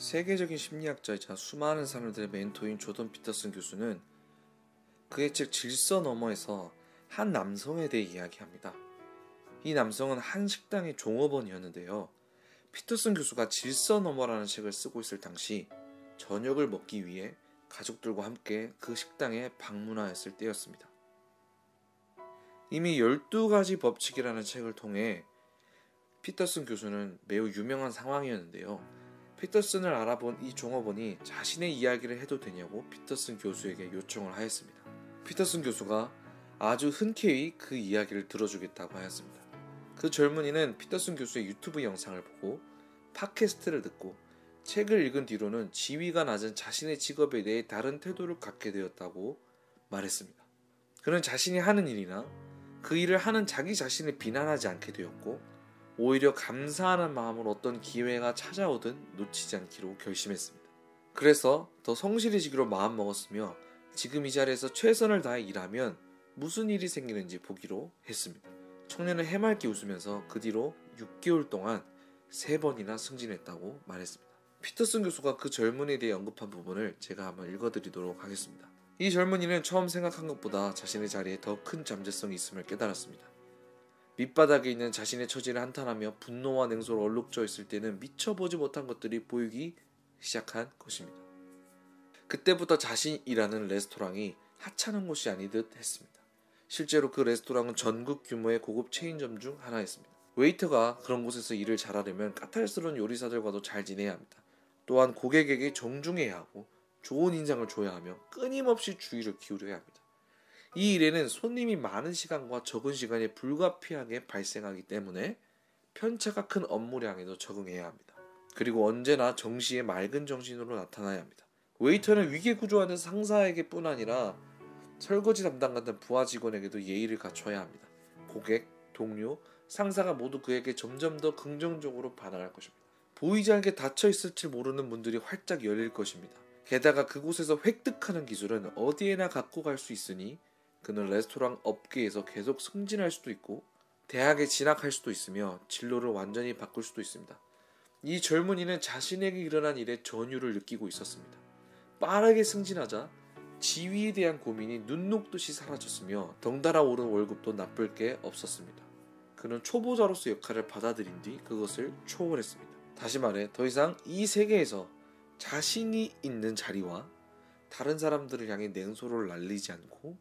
세계적인 심리학자이자 수많은 사람들의 멘토인 조던 피터슨 교수는 그의 책 질서 너머에서 한 남성에 대해 이야기합니다. 이 남성은 한 식당의 종업원이었는데요. 피터슨 교수가 질서 너머라는 책을 쓰고 있을 당시 저녁을 먹기 위해 가족들과 함께 그 식당에 방문하였을 때였습니다. 이미 12가지 법칙이라는 책을 통해 피터슨 교수는 매우 유명한 상황이었는데요. 피터슨을 알아본 이 종업원이 자신의 이야기를 해도 되냐고 피터슨 교수에게 요청을 하였습니다. 피터슨 교수가 아주 흔쾌히 그 이야기를 들어주겠다고 하였습니다. 그 젊은이는 피터슨 교수의 유튜브 영상을 보고 팟캐스트를 듣고 책을 읽은 뒤로는 지위가 낮은 자신의 직업에 대해 다른 태도를 갖게 되었다고 말했습니다. 그는 자신이 하는 일이나 그 일을 하는 자기 자신을 비난하지 않게 되었고 오히려 감사하는 마음으로 어떤 기회가 찾아오든 놓치지 않기로 결심했습니다. 그래서 더 성실해지기로 마음먹었으며 지금 이 자리에서 최선을 다해 일하면 무슨 일이 생기는지 보기로 했습니다. 청년은 해맑게 웃으면서 그 뒤로 6개월 동안 3번이나 승진했다고 말했습니다. 피터슨 교수가 그 젊은이에 대해 언급한 부분을 제가 한번 읽어드리도록 하겠습니다. 이 젊은이는 처음 생각한 것보다 자신의 자리에 더 큰 잠재성이 있음을 깨달았습니다. 밑바닥에 있는 자신의 처지를 한탄하며 분노와 냉소로 얼룩져 있을 때는 미처 보지 못한 것들이 보이기 시작한 것입니다. 그때부터 자신이라는 레스토랑이 하찮은 곳이 아니듯 했습니다. 실제로 그 레스토랑은 전국 규모의 고급 체인점 중 하나였습니다. 웨이터가 그런 곳에서 일을 잘하려면 까탈스러운 요리사들과도 잘 지내야 합니다. 또한 고객에게 정중해야 하고 좋은 인상을 줘야 하며 끊임없이 주의를 기울여야 합니다. 이 일에는 손님이 많은 시간과 적은 시간에 불가피하게 발생하기 때문에 편차가 큰 업무량에도 적응해야 합니다. 그리고 언제나 정시에 맑은 정신으로 나타나야 합니다. 웨이터는 위계 구조하는 상사에게 뿐 아니라 설거지 담당 같은 부하 직원에게도 예의를 갖춰야 합니다. 고객, 동료, 상사가 모두 그에게 점점 더 긍정적으로 반응할 것입니다. 보이지 않게 닫혀 있을지 모르는 문들이 활짝 열릴 것입니다. 게다가 그곳에서 획득하는 기술은 어디에나 갖고 갈 수 있으니 그는 레스토랑 업계에서 계속 승진할 수도 있고 대학에 진학할 수도 있으며 진로를 완전히 바꿀 수도 있습니다. 이 젊은이는 자신에게 일어난 일에 전율을 느끼고 있었습니다. 빠르게 승진하자 지위에 대한 고민이 눈 녹듯이 사라졌으며 덩달아 오른 월급도 나쁠 게 없었습니다. 그는 초보자로서 역할을 받아들인 뒤 그것을 초월했습니다. 다시 말해 더 이상 이 세계에서 자신이 있는 자리와 다른 사람들을 향해 냉소를 날리지 않고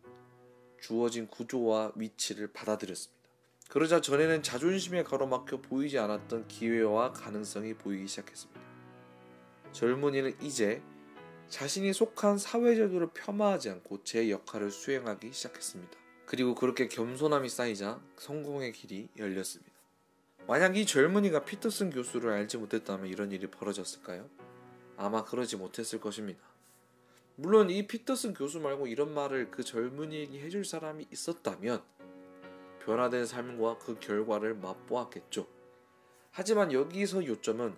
주어진 구조와 위치를 받아들였습니다. 그러자 전에는 자존심에 가로막혀 보이지 않았던 기회와 가능성이 보이기 시작했습니다. 젊은이는 이제 자신이 속한 사회제도를 폄하하지 않고 제 역할을 수행하기 시작했습니다. 그리고 그렇게 겸손함이 쌓이자 성공의 길이 열렸습니다. 만약 이 젊은이가 피터슨 교수를 알지 못했다면 이런 일이 벌어졌을까요? 아마 그러지 못했을 것입니다. 물론 이 피터슨 교수 말고 이런 말을 그 젊은이에게 해줄 사람이 있었다면 변화된 삶과 그 결과를 맛보았겠죠. 하지만 여기서 요점은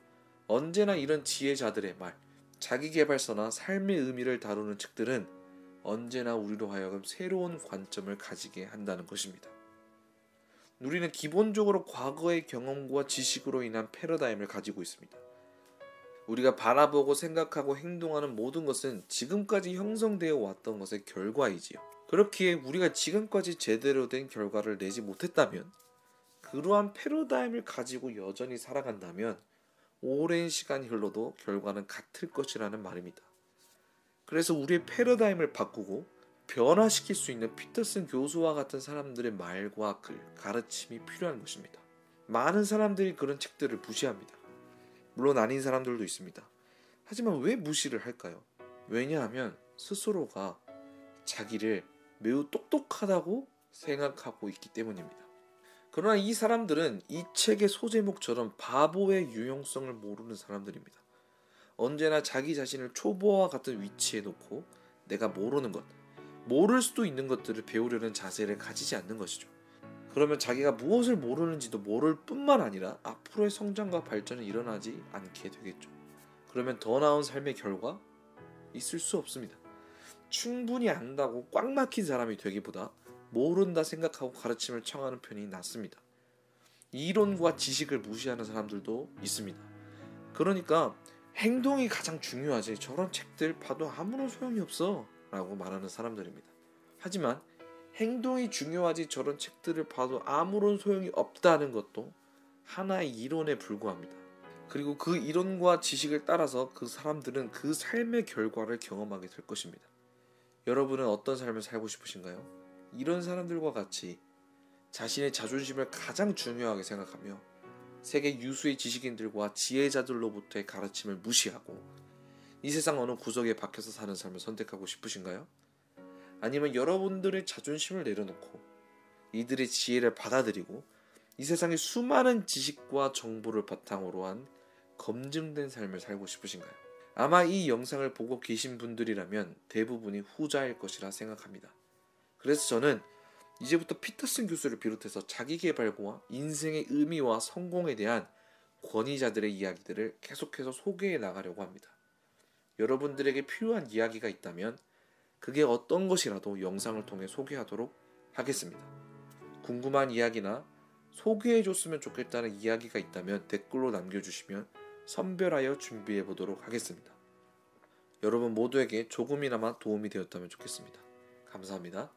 언제나 이런 지혜자들의 말, 자기계발서나 삶의 의미를 다루는 책들은 언제나 우리로 하여금 새로운 관점을 가지게 한다는 것입니다. 우리는 기본적으로 과거의 경험과 지식으로 인한 패러다임을 가지고 있습니다. 우리가 바라보고 생각하고 행동하는 모든 것은 지금까지 형성되어 왔던 것의 결과이지요. 그렇기에 우리가 지금까지 제대로 된 결과를 내지 못했다면 그러한 패러다임을 가지고 여전히 살아간다면 오랜 시간이 흘러도 결과는 같을 것이라는 말입니다. 그래서 우리의 패러다임을 바꾸고 변화시킬 수 있는 피터슨 교수와 같은 사람들의 말과 글, 가르침이 필요한 것입니다. 많은 사람들이 그런 책들을 무시합니다. 물론 아닌 사람들도 있습니다. 하지만 왜 무시를 할까요? 왜냐하면 스스로가 자기를 매우 똑똑하다고 생각하고 있기 때문입니다. 그러나 이 사람들은 이 책의 소제목처럼 바보의 유용성을 모르는 사람들입니다. 언제나 자기 자신을 초보와 같은 위치에 놓고 내가 모르는 것, 모를 수도 있는 것들을 배우려는 자세를 가지지 않는 것이죠. 그러면 자기가 무엇을 모르는지도 모를 뿐만 아니라 앞으로의 성장과 발전이 일어나지 않게 되겠죠. 그러면 더 나은 삶의 결과? 있을 수 없습니다. 충분히 안다고 꽉 막힌 사람이 되기보다 모른다 생각하고 가르침을 청하는 편이 낫습니다. 이론과 지식을 무시하는 사람들도 있습니다. 그러니까 행동이 가장 중요하지 저런 책들 봐도 아무런 소용이 없어 라고 말하는 사람들입니다. 하지만 행동이 중요하지 저런 책들을 봐도 아무런 소용이 없다는 것도 하나의 이론에 불과합니다. 그리고 그 이론과 지식을 따라서 그 사람들은 그 삶의 결과를 경험하게 될 것입니다. 여러분은 어떤 삶을 살고 싶으신가요? 이런 사람들과 같이 자신의 자존심을 가장 중요하게 생각하며 세계 유수의 지식인들과 지혜자들로부터의 가르침을 무시하고 이 세상 어느 구석에 박혀서 사는 삶을 선택하고 싶으신가요? 아니면 여러분들의 자존심을 내려놓고 이들의 지혜를 받아들이고 이 세상의 수많은 지식과 정보를 바탕으로 한 검증된 삶을 살고 싶으신가요? 아마 이 영상을 보고 계신 분들이라면 대부분이 후자일 것이라 생각합니다. 그래서 저는 이제부터 피터슨 교수를 비롯해서 자기계발과 인생의 의미와 성공에 대한 권위자들의 이야기들을 계속해서 소개해 나가려고 합니다. 여러분들에게 필요한 이야기가 있다면 그게 어떤 것이라도 영상을 통해 소개하도록 하겠습니다. 궁금한 이야기나 소개해줬으면 좋겠다는 이야기가 있다면 댓글로 남겨주시면 선별하여 준비해보도록 하겠습니다. 여러분 모두에게 조금이나마 도움이 되었다면 좋겠습니다. 감사합니다.